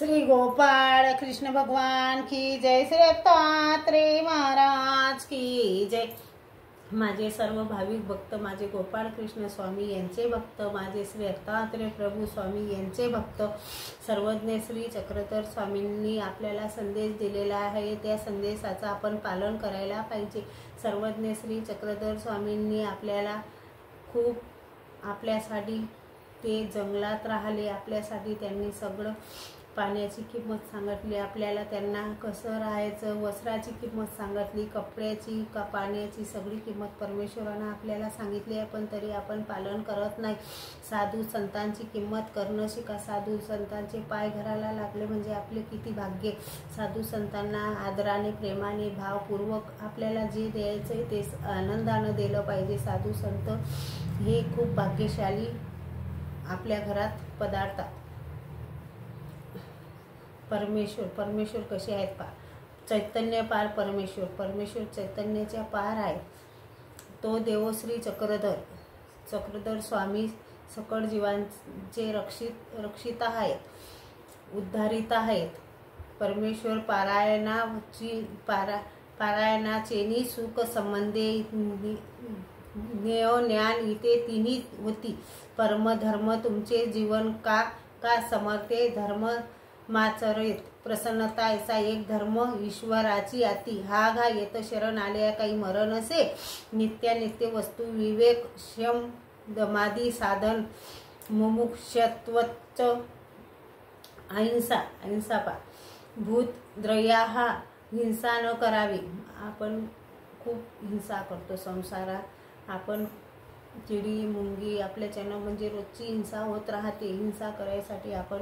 श्री गोपाळ कृष्ण भगवान की जय, श्री दत्तात्रेय महाराज की जय। माझे सर्व भाविक भक्त, माझे गोपाळ कृष्ण स्वामी यांचे भक्त, माझे श्री दत्तात्रेय प्रभू स्वामी यांचे भक्त, सर्वज्ञ श्री चक्रधर स्वामींनी आपल्याला संदेश दिलेला आहे, त्या संदेशाचा आपण पालन करायला पाहिजे। सर्वज्ञ श्री चक्रधर स्वामींनी आपल्याला खूप आपल्यासाठी ते जंगलात राहिले, आपल्यासाठी त्यांनी सगळं पाण्याची किंमत सांगितली, आपल्याला त्यांना कसं राहायचं, वस्त्राची किंमत सांगितली, कपड्याची का पाण्याची सगळी किंमत परमेश्वरानं आपल्याला सांगितली आहे, पण तरी आपण पालन करत नाही। साधू संतांची किंमत करणं शिका। साधू संतांचे पाय घराला लागले म्हणजे आपले किती भाग्य। साधू संतांना आदराने, प्रेमाने, भावपूर्वक आपल्याला जे द्यायचं ते आनंदानं दिलं पाहिजे। साधू संत हे खूप भाग्यशाली आपल्या घरात पदार्थात। परमेश्वर कसे आहेत पा, चैतन्य पार परमेश्वर चैतन्याच्या पार आहे। तो देवश्री चक्रधर स्वामी सकळ जीवांचे रक्षित आहेत, उद्धारित आहेत। परमेश्वर पारायणाचेनी सुख संबंधे ज्ञान इथे तिन्ही होती। परमधर्म तुमचे जीवन का समर्थे धर्म माचरित प्रसन्नता ऐसा एक धर्म ईश्वराची आती। हा घा येत शरण आल्या काही मरण असे। नित्य वस्तू विवेक शम दमादी साधन मुमुक्षत्वच अहिंसा पा भूत द्रया हा हिंसा न करावी। आपण खूप हिंसा करतो संसारात, आपण चिडी मुंगी आपल्याच्यानं म्हणजे रोजची हिंसा होत राहते। हिंसा करायसाठी आपण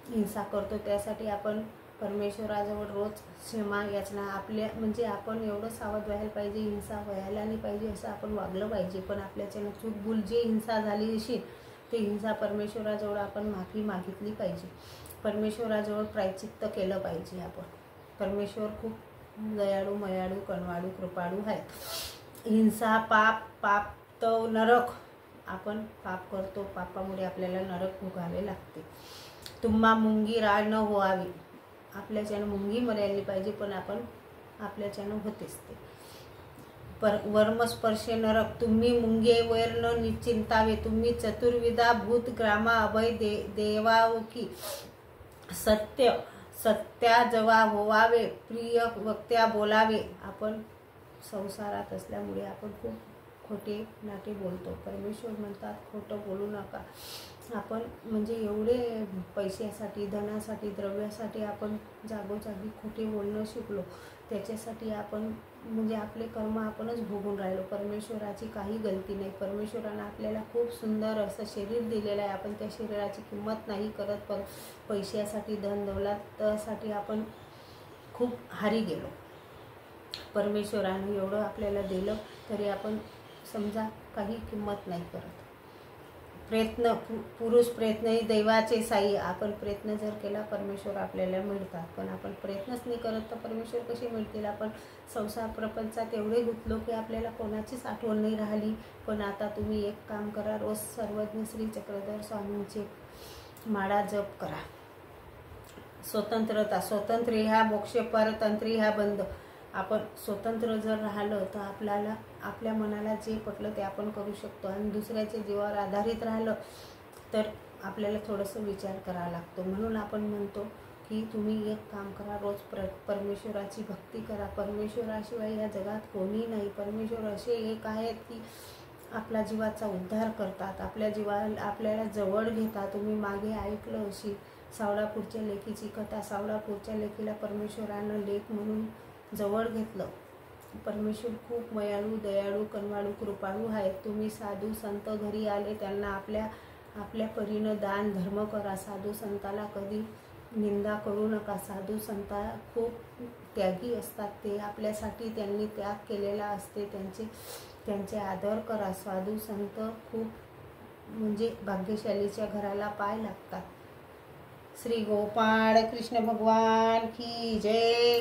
हिंसा करतो, त्यासाठी आपण परमेश्वराजवळ रोज क्षमा याचना आपल्या म्हणजे आपण एवढं सावध व्हायला पाहिजे, हिंसा व्हायला नाही पाहिजे असं आपण वागलं पाहिजे। पण आपल्याच्यानं चूकभूल जे हिंसा झाली अशी ते हिंसा परमेश्वराजवळ आपण माफी मागितली पाहिजे, परमेश्वराजवळ प्रायचित्त केलं पाहिजे। आपण परमेश्वर खूप दयाळू मयाळू कणवाळू कृपाळू आहे। हिंसा पाप तो नरक, आपण पाप करतो, पापामुळे आपल्याला नरक भोगावे लागते। तुम्हा मुंगी राळ न व्हावी, आपल्याच्यानं मुंगी मरायला पाहिजे पण आपण आपल्याच्यानं होतेच ते। वर्मस्पर्शे नरक तुम्ही मुंगे वैर न निश्चिंतावे। तुम्ही चतुर्विधा भूत ग्रामा अभय देवावकी। सत्या जवा होवावे, प्रिय वक्त्या बोलावे। आपण संसारात असल्यामुळे आपण खूप खोटे नाटे बोलतो। परमेश्वर म्हणतात खोटं बोलू नका। आपण म्हणजे एवढे पैशासाठी, धनासाठी, द्रव्यासाठी आपण जागोजागी खोटे बोलणं शिकलो, त्याच्यासाठी आपण म्हणजे आपले कर्म आपणच भोगून राहिलो। परमेश्वराची काही गलती नाही। परमेश्वरानं आपल्याला खूप सुंदर असं शरीर दिलेलं आहे, आपण त्या शरीराची किंमत नाही करत, पण पैशासाठी धन दौलतासाठी आपण खूप हारी गेलो। परमेश्वरानं एवढं आपल्याला दिलं तरी आपण समजा काही किंमत नाही करत। पुरुष प्रयत्न दैवाचे साई। आपण प्रयत्न जर केला परमेश्वर आपल्याला मिळतात, पण आपण प्रयत्नच नाही करत तर परमेश्वर कसे मिळतील। आपण संसार प्रपंचात एवढे गुंतलो की आपल्याला कोणाचीच आठवण नाही राहिली। पण आता तुम्ही एक काम करा, रोज सर्वज्ञ श्री चक्रधर स्वामींचे माळा जप करा। स्वतंत्र ह्या मोक्ष, परतंत्री ह्या बंद। आपण स्वतंत्र जर राहिलं तर आपल्याला आपल्या मनाला जे पटलं ते आपण करू शकतो, आणि दुसऱ्याच्या जीवावर आधारित राहिलं तर आपल्याला थोडंसं विचार करावा लागतो। म्हणून आपण म्हणतो की तुम्ही एक काम करा, रोज परमेश्वराची भक्ती करा। परमेश्वराशिवाय या जगात कोणी नाही। परमेश्वर असे एक आहेत की आपला जीवाचा उद्धार करतात, आपल्याला जवळ घेतात। तुम्ही मागे ऐकलं अशी सावळापूरच्या लेकीची कथा। सावळापूरच्या लेकीला परमेश्वरानं लेक म्हणून जवळ घेतलं। परमेश्वर खूप मयाळू दयाळू कणवाळू कृपाळू आहेत। तुम्ही साधू संत घरी आले, त्यांना आपल्या परीनं दान धर्म करा। साधू संताला कधी निंदा करू नका। साधू संत खूप त्यागी असतात, ते आपल्यासाठी त्यांनी त्याग केलेला असते, त्यांचे आदर करा। साधू संत खूप म्हणजे भाग्यशालीच्या घराला पाय लागतात। श्री गोपाळ कृष्ण भगवान की जय।